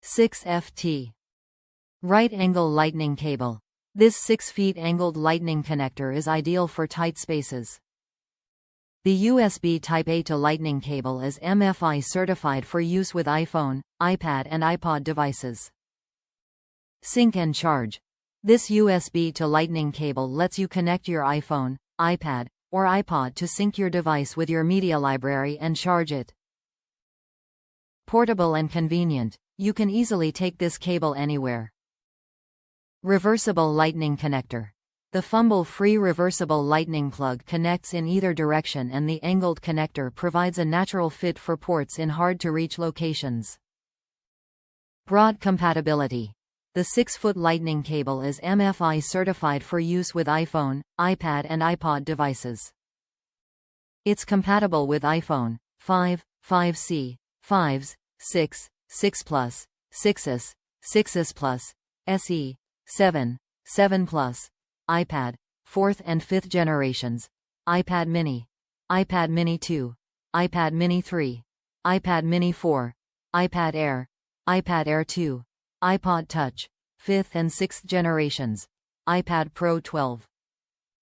6FT. Right-angle lightning cable. This 6-feet angled lightning connector is ideal for tight spaces. The USB Type-A to Lightning cable is MFi certified for use with iPhone, iPad and iPod devices. Sync and charge. This USB to Lightning cable lets you connect your iPhone, iPad, or iPod to sync your device with your media library and charge it. Portable and convenient. You can easily take this cable anywhere. Reversible lightning connector. The fumble-free reversible lightning plug connects in either direction, and the angled connector provides a natural fit for ports in hard-to-reach locations. Broad compatibility. The 6-foot lightning cable is MFi certified for use with iPhone, iPad and iPod devices. It's compatible with iPhone 5, 5C, 5s, 6, 6 Plus, 6s, 6s Plus, SE, 7, 7 Plus, iPad, 4th and 5th generations, iPad mini, iPad mini 2, iPad mini 3, iPad mini 4, iPad Air, iPad Air 2, iPod Touch, 5th and 6th generations, iPad Pro 12,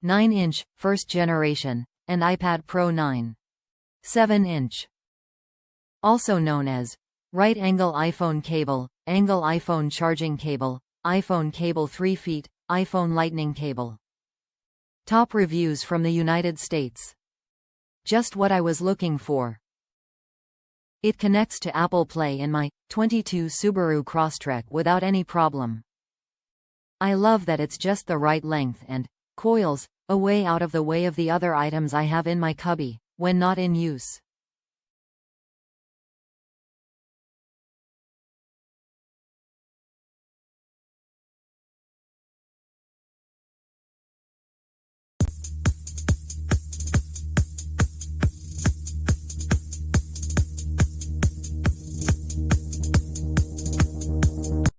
9-inch, 1st generation, and iPad Pro 9, 7-inch. Also known as right-angle iPhone cable, angle iPhone charging cable, iPhone cable 3 feet, iPhone lightning cable. Top reviews from the United States. Just what I was looking for. It connects to Apple Play in my 22 Subaru Crosstrek without any problem. I love that it's just the right length and coils, way out of the way of the other items I have in my cubby when not in use.